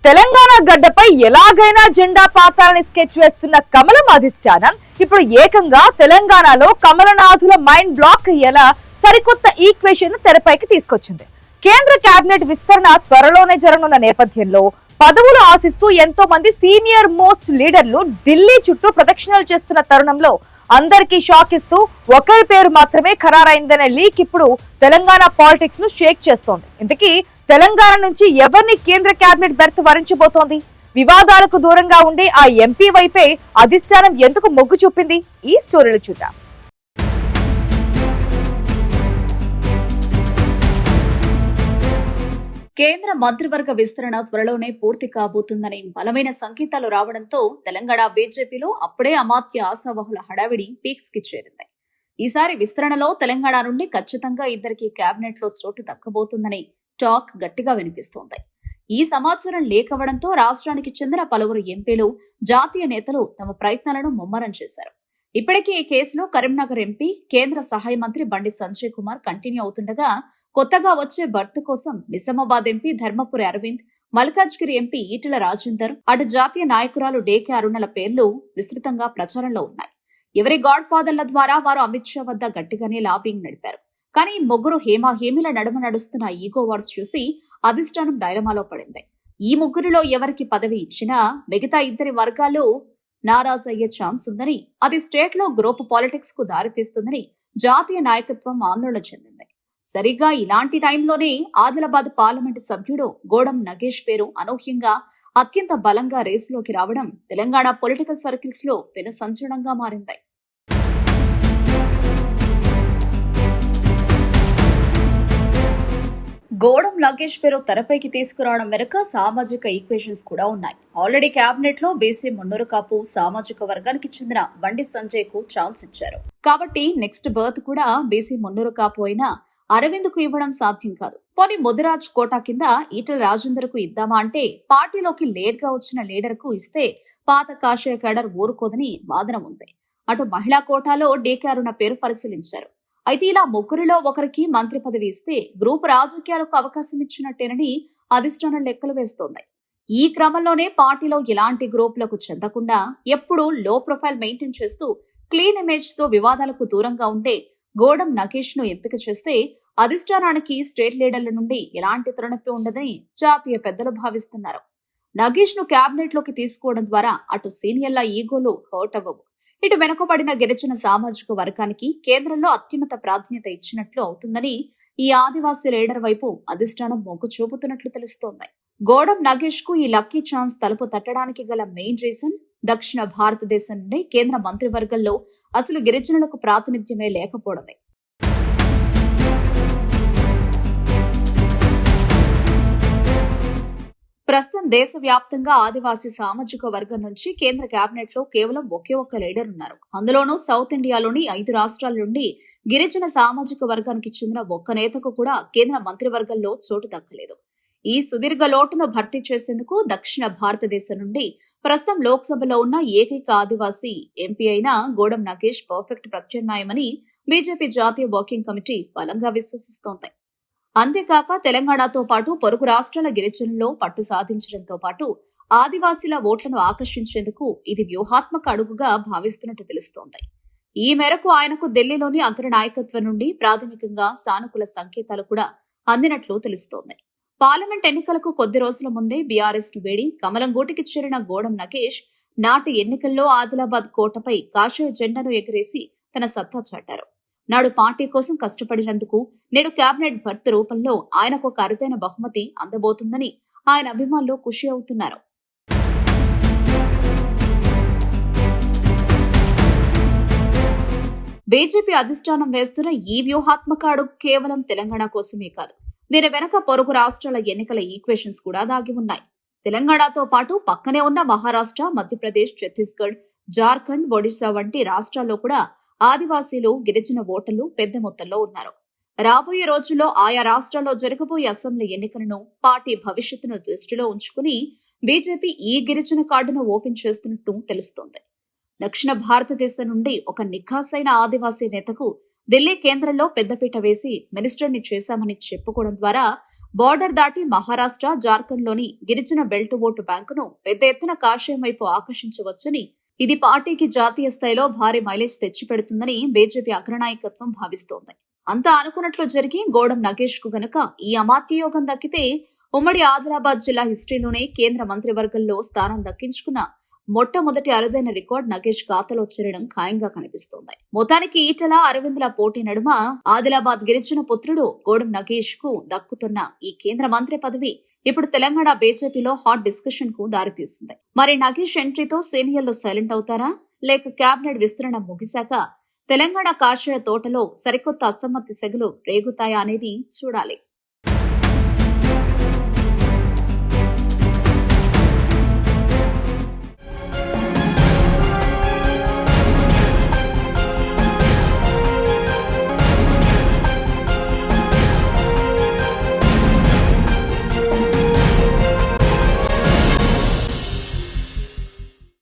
తెలంగాణ గడ్డపై ఎలాగైనా జెండా పాతాలని స్కెచ్ వేస్తున్న కమలం అధిష్టానం ఇప్పుడు ఏకంగా తెలంగాణలో కమలనాథుల మైండ్ బ్లాక్ అయ్యేలా సరికొత్త ఈక్వేషన్ తెరపైకి తీసుకొచ్చింది. కేంద్ర కేబినెట్ విస్తరణ త్వరలోనే జరగనున్న నేపథ్యంలో పదవులు ఆశిస్తూ ఎంతో మంది సీనియర్ మోస్ట్ లీడర్లు ఢిల్లీ చుట్టూ ప్రదక్షిణలు చేస్తున్న తరుణంలో అందరికీ షాక్ ఇస్తూ ఒకరి పేరు మాత్రమే ఖరారైందనే లీక్ ఇప్పుడు తెలంగాణ పాలిటిక్స్ ను షేక్ చేస్తోంది. ఇంతకీ తెలంగాణ నుంచి ఎవరిని కేంద్ర కేబినెట్ బెర్త్ వరించబోతోంది? వివాదాలకు దూరంగా ఉండే ఆ ఎంపీ వైపే అధిష్టానం ఎందుకు మొగ్గు చూపింది? ఈ స్టోరీలు చూద్దాం. కేంద్ర మంత్రివర్గ విస్తరణ త్వరలోనే పూర్తి కాబోతుందని బలమైన సంకేతాలు రావడంతో తెలంగాణ బీజేపీలో అప్పుడే అమాత్య ఆశావహుల హడావిడి పీక్స్ కి చేరింది. ఈసారి విస్తరణలో తెలంగాణ నుండి ఖచ్చితంగా ఇద్దరికి కేబినెట్ లో చోటు దక్కబోతుందని టాక్ గట్టిగా వినిపిస్తోంది. ఈ సమాచారం లేకవడంతో రాష్ట్రానికి చెందిన పలువురు ఎంపీలు, జాతీయ నేతలు తమ ప్రయత్నాలను ముమ్మరం చేశారు. ఇప్పటికీ ఈ కేసులో కరీంనగర్ ఎంపీ, కేంద్ర సహాయ మంత్రి బండి సంజయ్ కుమార్ కంటిన్యూ అవుతుండగా కొత్తగా వచ్చే బర్త్ కోసం నిజామాబాద్ ఎంపీ ధర్మపురి అరవింద్, మల్కాజ్గిరి ఎంపీ ఈటెల రాజేందర్, అటు జాతీయ నాయకురాలు డేకే అరుణల పేర్లు విస్తృతంగా ప్రచారంలో ఉన్నాయి. ఎవరి గాడ్ ఫాదర్ల ద్వారా వారు అమిత్ షా వద్ద గట్టిగానే లాబింగ్ నడిపారు. కానీ ముగ్గురు హేమీల నడుమ నడుస్తున్న ఈగో వార్స్ చూసి అధిష్టానం డైలమాలో పడింది. ఈ ముగ్గురిలో ఎవరికి పదవి ఇచ్చినా మిగతా ఇద్దరి వర్గాలు నారాజ్ అయ్యే ఛాన్స్ ఉందని, అది స్టేట్ లో గ్రూప్ పాలిటిక్స్ కు దారితీస్తుందని జాతీయ నాయకత్వం ఆందోళన చెందింది. సరిగ్గా ఇలాంటి టైంలోనే ఆదిలాబాద్ పార్లమెంటు సభ్యుడు గోడం నగేష్ పేరు అనూహ్యంగా అత్యంత బలంగా రేసులోకి రావడం తెలంగాణ పొలిటికల్ సర్కిల్స్ లో పెను సంచలనంగా మారింది. గోడం నగేష్ పేరు తెరపైకి తీసుకురావడం వెనుక సామాజిక ఈక్వేషన్స్ కూడా ఉన్నాయి. ఆల్రెడీ కేబినెట్ లో బీసీ మున్నూరు కాపు సామాజిక వర్గానికి చెందిన బండి సంజయ్ కు ఛాన్స్ ఇచ్చారు. కాబట్టి నెక్స్ట్ బర్త్ కూడా బీసీ మున్నూరు కాపు అయినా అరవింద్ కు ఇవ్వడం సాధ్యం కాదు. పోనీ ముదిరాజ్ కోటా కింద ఈటెల రాజేందర్ కు ఇద్దామా అంటే పార్టీలోకి లేట్ గా వచ్చిన లీడర్ కు ఇస్తే పాత కాషాయ కేడర్ ఊరుకోదని వాదన ఉంది. అటు మహిళా కోటాలో డేకే అరుణ పేరు పరిశీలించారు. అయితే ఇలా ముగ్గురిలో ఒకరికి మంత్రి పదవి ఇస్తే గ్రూప్ రాజకీయాలకు అవకాశం ఇచ్చినట్టేనని అధిష్టానం లెక్కలు వేస్తోంది. ఈ క్రమంలోనే పార్టీలో ఎలాంటి గ్రూపులకు చెందకుండా ఎప్పుడూ లో ప్రొఫైల్ మెయింటైన్ చేస్తూ క్లీన్ ఇమేజ్ తో వివాదాలకు దూరంగా ఉండే గోడం నగేష్ ను ఎంపిక చేస్తే అధిష్టానానికి స్టేట్ లీడర్ల నుండి ఎలాంటి తలనొప్పి ఉండదని జాతీయ పెద్దలు భావిస్తున్నారు. నగేష్ ను కేబినెట్ లోకి తీసుకోవడం ద్వారా అటు సీనియర్ల ఈగోలు హర్ట్ అవ్వవు, ఇటు వెనుకబడిన గిరిజన సామాజిక వర్గానికి కేంద్రంలో అత్యున్నత ప్రాధాన్యత ఇచ్చినట్లు అవుతుందని ఈ ఆదివాసీ లీడర్ వైపు అధిష్టానం మొగ్గు చూపుతున్నట్లు తెలుస్తోంది. గోడం నగేష్ కు ఈ లక్కీ ఛాన్స్ తలుపు తట్టడానికి గల మెయిన్ రీజన్ దక్షిణ భారతదేశం నుండి కేంద్ర మంత్రివర్గంలో అసలు గిరిజనులకు ప్రాతినిధ్యమే లేకపోవడమే. ప్రస్తుతం దేశవ్యాప్తంగా ఆదివాసీ సామాజిక వర్గం నుంచి కేంద్ర కేబినెట్ లో కేవలం ఒకే ఒక్క లీడర్ ఉన్నారు. అందులోనూ సౌత్ ఇండియాలోని 5 రాష్ట్రాల నుండి గిరిజన సామాజిక వర్గానికి చెందిన ఒక్క నేతకు కూడా కేంద్ర మంత్రివర్గంలో చోటు దక్కలేదు. ఈ సుదీర్ఘ లోటును భర్తీ చేసేందుకు దక్షిణ భారతదేశం నుండి ప్రస్తుతం లోక్సభలో ఉన్న ఏకైక ఆదివాసీ ఎంపీ అయిన గోడం నగేష్ పర్ఫెక్ట్ ప్రత్యామ్నాయమని బీజేపీ జాతీయ వర్కింగ్ కమిటీ బలంగా విశ్వసిస్తోంది. అంతేకాక తెలంగాణతో పాటు పొరుగు రాష్ట్రాల గిరిజనుల్లో పట్టు సాధించడంతో పాటు ఆదివాసీల ఓట్లను ఆకర్షించేందుకు ఇది వ్యూహాత్మక అడుగుగా భావిస్తున్నట్టు తెలుస్తోంది. ఈ మేరకు ఆయనకు ఢిల్లీలోని అగ్ర నాయకత్వం నుండి ప్రాథమికంగా సానుకూల సంకేతాలు కూడా అందినట్లు తెలుస్తోంది. పార్లమెంట్ ఎన్నికలకు కొద్ది రోజుల ముందే బీఆర్ఎస్ ను వేడి కమలం గూటికి చేరిన గోడం నగేష్ నాటి ఎన్నికల్లో ఆదిలాబాద్ కోటపై కాషాయ జెండాను ఎగరేసి తన సత్తా చాటారు. నాడు పార్టీ కోసం కష్టపడినందుకు నేడు కేబినెట్ బర్త్ రూపంలో ఆయనకు ఒక అరుదైన బహుమతి అందబోతుందని ఆయన అభిమానులు ఖుషి అవుతున్నారు. బీజేపీ అధిష్టానం వేస్తున్న ఈ వ్యూహాత్మక అడుగు కేవలం తెలంగాణ కోసమే కాదు, దీని వెనక పొరుగు రాష్ట్రాల ఎన్నికల ఈక్వేషన్స్ కూడా దాగి ఉన్నాయి. తెలంగాణతో పాటు పక్కనే ఉన్న మహారాష్ట్ర, మధ్యప్రదేశ్, ఛత్తీస్గఢ్, జార్ఖండ్, ఒడిశా వంటి రాష్ట్రాల్లో కూడా ఆదివాసీలు, గిరిజన ఓటర్లు పెద్ద మొత్తంలో ఉన్నారు. రాబోయే రోజుల్లో ఆయా రాష్ట్రాల్లో జరగబోయే అసెంబ్లీ ఎన్నికలను పార్టీ భవిష్యత్తును దృష్టిలో ఉంచుకుని బీజేపీ ఈ గిరిజన కార్డును ఓపెన్ చేస్తున్నట్టు తెలుస్తోంది. దక్షిణ భారతదేశం నుండి ఒక నిఖాసైన ఆదివాసీ నేతకు ఢిల్లీ కేంద్రంలో పెద్దపీట వేసి మినిస్టర్ని చేశామని చెప్పుకోవడం ద్వారా బోర్డర్ దాటి మహారాష్ట్ర, జార్ఖండ్లోని గిరిజన బెల్ట్ ఓటు బ్యాంకును పెద్ద ఎత్తున కాషాయం వైపు ఆకర్షించవచ్చని, ఇది పార్టీకి జాతీయ స్థాయిలో భారీ మైలేజ్ తెచ్చిపెడుతుందని బీజేపీ అగ్రనాయకత్వం భావిస్తోంది. అంతా అనుకున్నట్లు జరిగి గోడం నగేష్ కు గనుక ఈ అమాత్య యోగం దక్కితే ఉమ్మడి ఆదిలాబాద్ జిల్లా హిస్టరీలోనే కేంద్ర మంత్రివర్గంలో స్థానం దక్కించుకున్న మొట్టమొదటి అరుదైన రికార్డ్ నగేష్ ఖాతాలో చేరడం ఖాయంగా కనిపిస్తోంది. మొత్తానికి ఈటల, అరవింద్ల పోటీ నడుమ ఆదిలాబాద్ గిరిజన పుత్రుడు గోడం నగేష్ కు దక్కుతున్న ఈ కేంద్ర మంత్రి పదవి ఇప్పుడు తెలంగాణ బీజేపీలో హాట్ డిస్కషన్ కు దారితీసింది. మరి నగేష్ ఎంట్రీతో సీనియర్లు సైలెంట్ అవుతారా, లేక కేబినెట్ విస్తరణ ముగిశాక తెలంగాణ కాషాయ తోటలో సరికొత్త అసమ్మతి సెగలు రేగుతాయా అనేది చూడాలి.